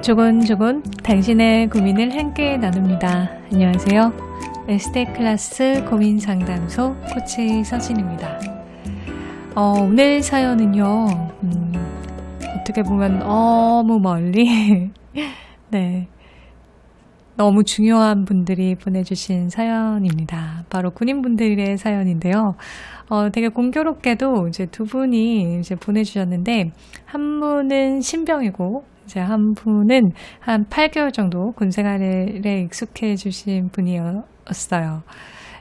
조곤조곤 당신의 고민을 함께 나눕니다. 안녕하세요. 에스테 클래스 고민 상담소 코치 서진입니다. 오늘 사연은요, 어떻게 보면 너무 멀리, 네, 너무 중요한 분들이 보내주신 사연입니다. 바로 군인분들의 사연인데요. 되게 공교롭게도 이제 두 분이 이제 보내주셨는데, 한 분은 신병이고, 이제 한 분은 한 8개월 정도 군 생활에 익숙해주신 분이었어요.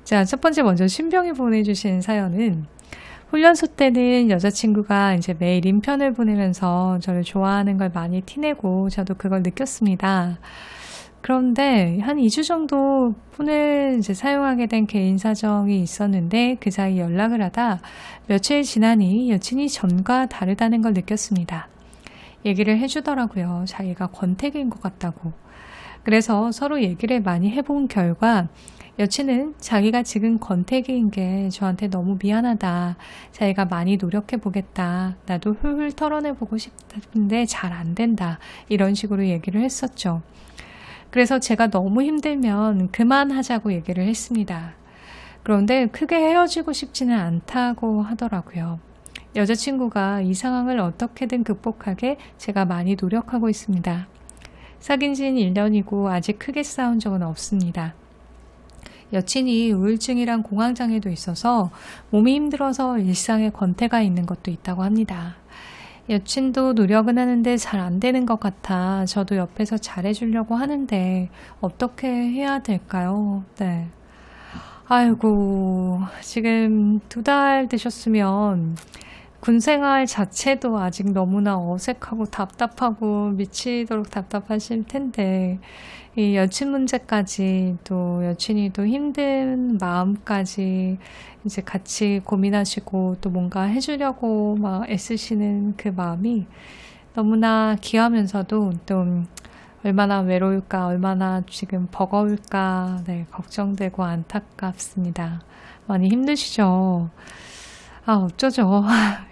자, 첫 번째 먼저 신병이 보내주신 사연은, 훈련소 때는 여자친구가 이제 매일 인편을 보내면서 저를 좋아하는 걸 많이 티내고 저도 그걸 느꼈습니다. 그런데 한 2주 정도 폰을 이제 사용하게 된 개인 사정이 있었는데 그 사이 연락을 하다 며칠 지나니 여친이 전과 다르다는 걸 느꼈습니다. 얘기를 해주더라고요. 자기가 권태기인 것 같다고. 그래서 서로 얘기를 많이 해본 결과 여친은 자기가 지금 권태기인 게 저한테 너무 미안하다. 자기가 많이 노력해보겠다. 나도 훌훌 털어내보고 싶은데 잘 안 된다. 이런 식으로 얘기를 했었죠. 그래서 제가 너무 힘들면 그만하자고 얘기를 했습니다. 그런데 크게 헤어지고 싶지는 않다고 하더라고요. 여자친구가 이 상황을 어떻게든 극복하게 제가 많이 노력하고 있습니다. 사귄 지는 1년이고 아직 크게 싸운 적은 없습니다. 여친이 우울증이랑 공황장애도 있어서 몸이 힘들어서 일상에 권태가 있는 것도 있다고 합니다. 여친도 노력은 하는데 잘 안 되는 것 같아 저도 옆에서 잘해주려고 하는데 어떻게 해야 될까요? 네. 아이고, 지금 2달 되셨으면 군생활 자체도 아직 너무나 어색하고 답답하고 미치도록 답답하실 텐데 이 여친 문제까지 또 여친이 또 힘든 마음까지 이제 같이 고민하시고 또 뭔가 해주려고 막 애쓰시는 그 마음이 너무나 귀하면서도 또 얼마나 외로울까, 얼마나 지금 버거울까, 네, 걱정되고 안타깝습니다. 많이 힘드시죠? 어쩌죠?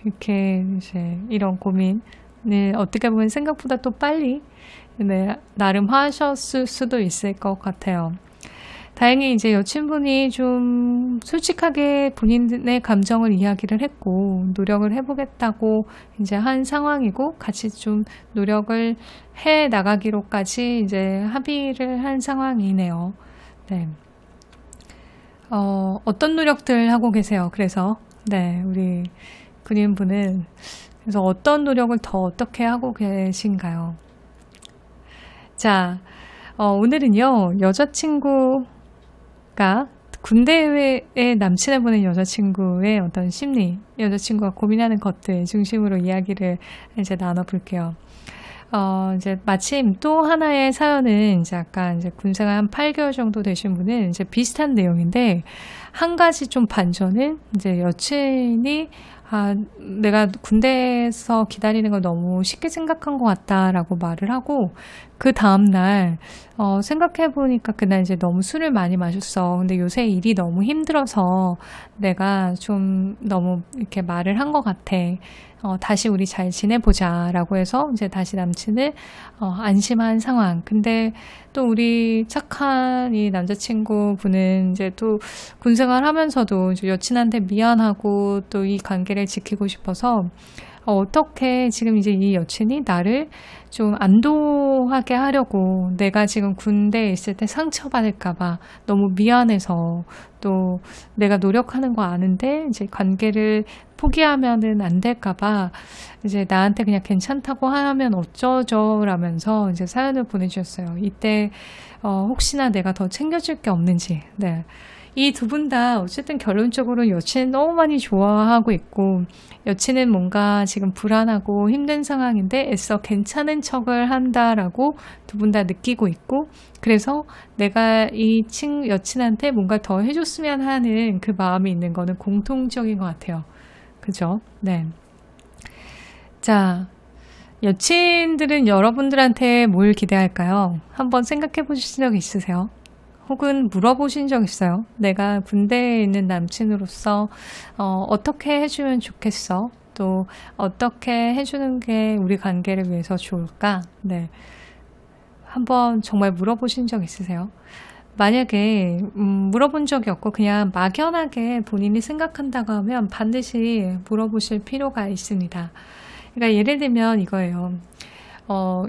이렇게 이제 이런 고민을 어떻게 보면 생각보다 또 빨리 네, 나름 하셨을 수도 있을 것 같아요. 다행히 이제 여친분이 좀 솔직하게 본인의 감정을 이야기를 했고 노력을 해보겠다고 이제 한 상황이고 같이 좀 노력을 해 나가기로까지 이제 합의를 한 상황이네요. 네. 어떤 노력들 하고 계세요? 그래서 네, 우리 군인분은 그래서 어떤 노력을 더 어떻게 하고 계신가요? 자, 오늘은요, 여자친구가 군대에 남친을 보낸 여자친구의 어떤 심리, 여자친구가 고민하는 것들 중심으로 이야기를 이제 나눠볼게요. 이제 마침 또 하나의 사연은 이제 아까 이제 군생활 한 8개월 정도 되신 분은 이제 비슷한 내용인데 한 가지 좀 반전은 이제 여친이 내가 군대에서 기다리는 걸 너무 쉽게 생각한 것 같다라고 말을 하고 그 다음날 생각해보니까 그날 이제 너무 술을 많이 마셨어. 근데 요새 일이 너무 힘들어서 내가 좀 너무 이렇게 말을 한 것 같아. 다시 우리 잘 지내보자 라고 해서 이제 다시 남친을 안심한 상황. 근데 또 우리 착한 이 남자친구 분은 이제 또 군생활 하면서도 이제 여친한테 미안하고 또 이 관계를 지키고 싶어서 어떻게 지금 이제 이 여친이 나를 좀 안도하게 하려고 내가 지금 군대에 있을 때 상처받을까봐 너무 미안해서 또 내가 노력하는 거 아는데 이제 관계를 포기하면은 안 될까봐 이제 나한테 그냥 괜찮다고 하면 어쩌죠 라면서 이제 사연을 보내주셨어요. 이때 혹시나 내가 더 챙겨줄 게 없는지. 네. 이 두 분 다 어쨌든 결론적으로 여친을 너무 많이 좋아하고 있고 여친은 뭔가 지금 불안하고 힘든 상황인데 애써 괜찮은 척을 한다라고 두 분 다 느끼고 있고 그래서 내가 이 여친한테 뭔가 더 해줬으면 하는 그 마음이 있는 거는 공통적인 것 같아요. 그죠? 네. 자, 여친들은 여러분들한테 뭘 기대할까요? 한번 생각해 보신 적 있으세요? 혹은 물어보신 적 있어요? 내가 군대에 있는 남친으로서 어떻게 해주면 좋겠어? 또 어떻게 해주는 게 우리 관계를 위해서 좋을까? 네. 한번 정말 물어보신 적 있으세요? 만약에 물어본 적이 없고 그냥 막연하게 본인이 생각한다고 하면 반드시 물어보실 필요가 있습니다. 그러니까 예를 들면 이거예요.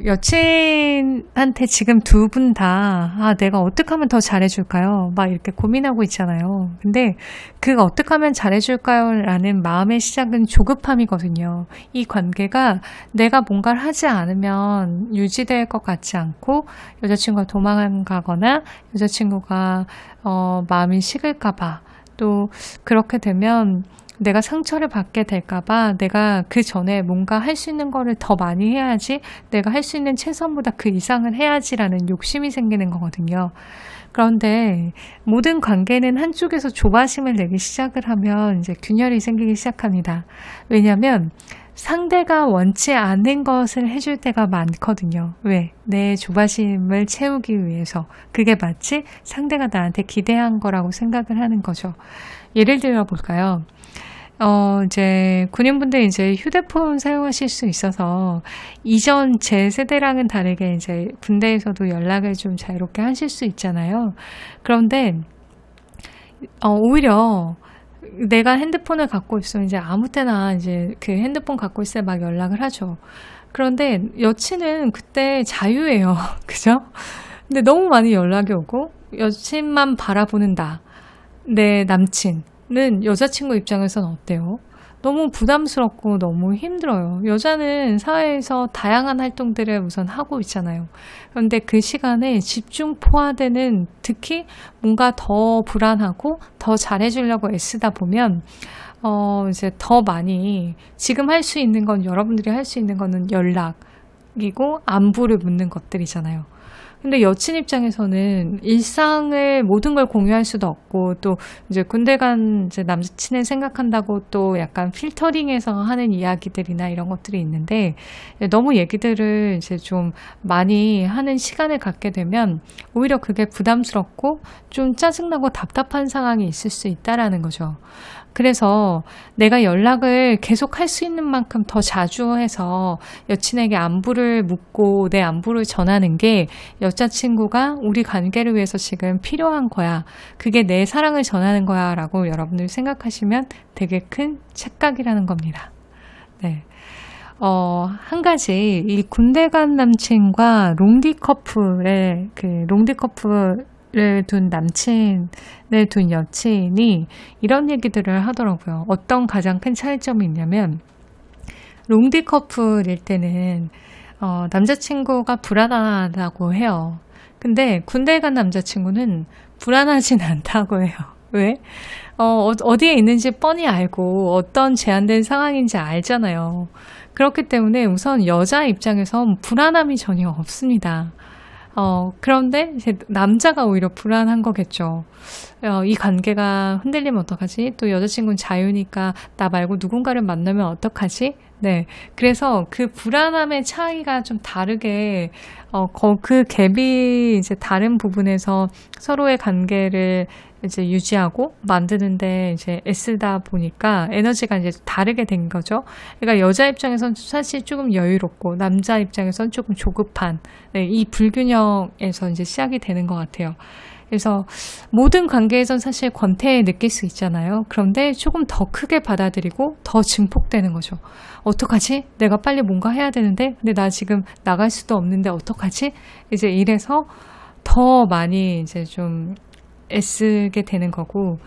여친한테 지금 두 분 다, 내가 어떻게 하면 더 잘해줄까요? 막 이렇게 고민하고 있잖아요. 근데 그가 어떻게 하면 잘해줄까요? 라는 마음의 시작은 조급함이거든요. 이 관계가 내가 뭔가를 하지 않으면 유지될 것 같지 않고 여자친구가 도망가거나 여자친구가, 마음이 식을까봐 또 그렇게 되면 내가 상처를 받게 될까봐 내가 그 전에 뭔가 할 수 있는 거를 더 많이 해야지, 내가 할 수 있는 최선보다 그 이상을 해야지라는 욕심이 생기는 거거든요. 그런데 모든 관계는 한쪽에서 조바심을 내기 시작을 하면 이제 균열이 생기기 시작합니다. 왜냐하면 상대가 원치 않는 것을 해줄 때가 많거든요. 왜? 내 조바심을 채우기 위해서. 그게 마치 상대가 나한테 기대한 거라고 생각을 하는 거죠. 예를 들어 볼까요? 이제 군인분들 이제 휴대폰 사용하실 수 있어서 이전 제 세대랑은 다르게 이제 군대에서도 연락을 좀 자유롭게 하실 수 있잖아요. 그런데 오히려 내가 핸드폰을 갖고 있으면 이제 아무 때나 이제 그 핸드폰 갖고 있을 때 막 연락을 하죠. 그런데 여친은 그때 자유예요. 그죠? 근데 너무 많이 연락이 오고 여친만 바라보는 내 남친은 여자친구 입장에서는 어때요? 너무 부담스럽고 너무 힘들어요. 여자는 사회에서 다양한 활동들을 우선 하고 있잖아요. 그런데 그 시간에 집중 포화되는, 특히 뭔가 더 불안하고 더 잘해주려고 애쓰다 보면 이제 더 많이, 지금 할 수 있는 건, 여러분들이 할 수 있는 거는 연락이고 안부를 묻는 것들이잖아요. 근데 여친 입장에서는 일상을 모든 걸 공유할 수도 없고, 또 이제 군대 간 이제 남친을 생각한다고 또 약간 필터링해서 하는 이야기들이나 이런 것들이 있는데, 너무 얘기들을 이제 좀 많이 하는 시간을 갖게 되면 오히려 그게 부담스럽고 좀 짜증나고 답답한 상황이 있을 수 있다라는 거죠. 그래서 내가 연락을 계속 할 수 있는 만큼 더 자주 해서 여친에게 안부를 묻고 내 안부를 전하는 게 여자친구가 우리 관계를 위해서 지금 필요한 거야, 그게 내 사랑을 전하는 거야 라고 여러분들 생각하시면 되게 큰 착각이라는 겁니다. 네. 한 가지, 이 군대 간 남친과 롱디 커플의 롱디 커플을 둔 남친을 둔 여친이 이런 얘기들을 하더라고요. 어떤 가장 큰 차이점이 있냐면, 롱디 커플일 때는 남자친구가 불안하다고 해요. 근데 군대에 간 남자친구는 불안하진 않다고 해요. 왜? 어디에 있는지 뻔히 알고 어떤 제한된 상황인지 알잖아요. 그렇기 때문에 우선 여자 입장에선 불안함이 전혀 없습니다. 그런데 이제 남자가 오히려 불안한 거겠죠. 이 관계가 흔들리면 어떡하지? 또 여자친구는 자유니까 나 말고 누군가를 만나면 어떡하지? 네. 그래서 그 불안함의 차이가 좀 다르게, 그 갭이 이제 다른 부분에서 서로의 관계를 이제 유지하고 만드는데 이제 애쓰다 보니까 에너지가 이제 다르게 된 거죠. 그러니까 여자 입장에선 사실 조금 여유롭고 남자 입장에선 조금 조급한, 네, 이 불균형에서 이제 시작이 되는 것 같아요. 그래서 모든 관계에선 사실 권태 느낄 수 있잖아요. 그런데 조금 더 크게 받아들이고 더 증폭되는 거죠. 어떡하지? 내가 빨리 뭔가 해야 되는데, 근데 나 지금 나갈 수도 없는데 어떡하지? 이제 이래서 더 많이 이제 좀 애쓰게 되는 거고,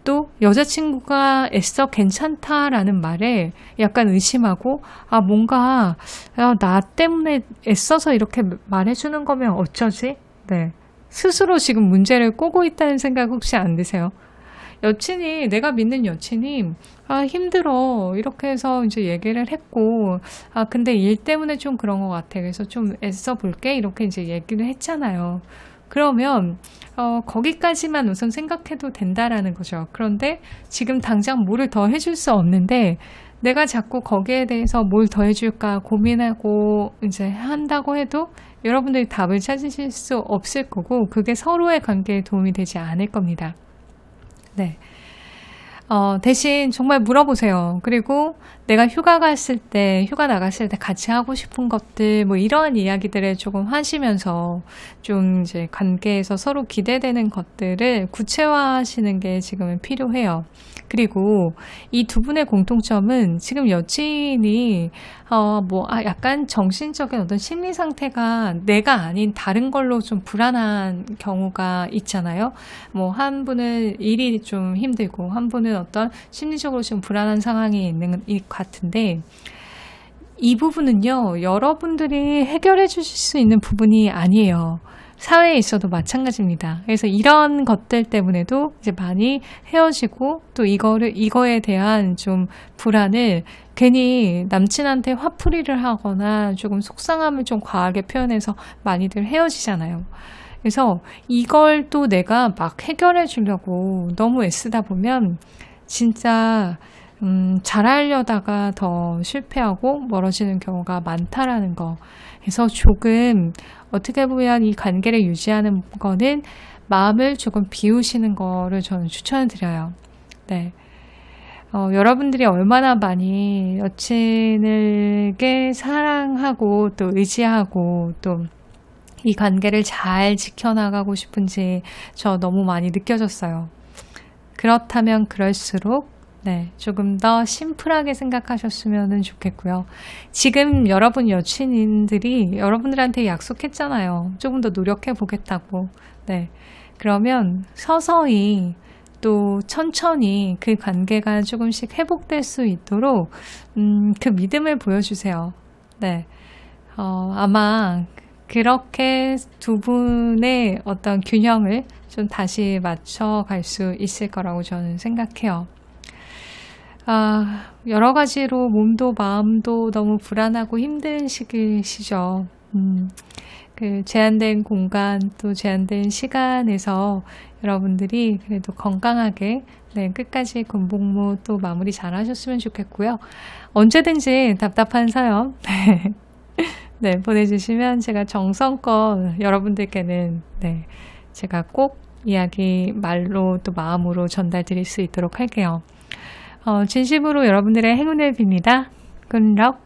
또 여자친구가 애써 괜찮다라는 말에 약간 의심하고, 뭔가 나 때문에 애써서 이렇게 말해주는 거면 어쩌지? 네. 스스로 지금 문제를 꼬고 있다는 생각 혹시 안 드세요? 여친이, 내가 믿는 여친이 힘들어 이렇게 해서 이제 얘기를 했고, 근데 일 때문에 좀 그런 것 같아, 그래서 좀 애써 볼게 이렇게 이제 얘기를 했잖아요. 그러면 거기까지만 우선 생각해도 된다라는 거죠. 그런데 지금 당장 뭐를 더 해줄 수 없는데 내가 자꾸 거기에 대해서 뭘 더 해줄까 고민하고 이제 한다고 해도 여러분들이 답을 찾으실 수 없을 거고, 그게 서로의 관계에 도움이 되지 않을 겁니다. 네. 대신 정말 물어보세요. 그리고 내가 휴가 나갔을 때 같이 하고 싶은 것들, 뭐 이러한 이야기들을 조금 하시면서 좀 이제 관계에서 서로 기대되는 것들을 구체화하시는 게 지금은 필요해요. 그리고 이 두 분의 공통점은 지금 여친이 약간 정신적인 어떤 심리 상태가 내가 아닌 다른 걸로 좀 불안한 경우가 있잖아요. 뭐 한 분은 일이 좀 힘들고 한 분은 어떤 심리적으로 좀 불안한 상황이 있는 것 같은데, 이 부분은요, 여러분들이 해결해 주실 수 있는 부분이 아니에요. 사회에 있어도 마찬가지입니다. 그래서 이런 것들 때문에도 이제 많이 헤어지고, 또 이거에 대한 좀 불안을 괜히 남친한테 화풀이를 하거나 조금 속상함을 좀 과하게 표현해서 많이들 헤어지잖아요. 그래서 이걸 또 내가 막 해결해 주려고 너무 애쓰다 보면 진짜 잘하려다가 더 실패하고 멀어지는 경우가 많다라는 거. 그래서 조금 어떻게 보면 이 관계를 유지하는 거는 마음을 조금 비우시는 거를 저는 추천을 드려요. 네. 여러분들이 얼마나 많이 여친에게 사랑하고 또 의지하고 또 이 관계를 잘 지켜나가고 싶은지 저 너무 많이 느껴졌어요. 그렇다면 그럴수록 조금 더 심플하게 생각하셨으면 좋겠고요. 지금 여러분 여친인들이 여러분들한테 약속했잖아요. 조금 더 노력해 보겠다고. 그러면 서서히 또 천천히 그 관계가 조금씩 회복될 수 있도록 그 믿음을 보여주세요. 아마 그렇게 두 분의 어떤 균형을 좀 다시 맞춰갈 수 있을 거라고 저는 생각해요. 여러 가지로 몸도 마음도 너무 불안하고 힘든 시기시죠. 그 제한된 공간 또 제한된 시간에서 여러분들이 그래도 건강하게 끝까지 군복무 또 마무리 잘 하셨으면 좋겠고요. 언제든지 답답한 사연 보내주시면 제가 정성껏 여러분들께는 제가 꼭 이야기 말로 또 마음으로 전달 드릴 수 있도록 할게요. 진심으로 여러분들의 행운을 빕니다. Good luck.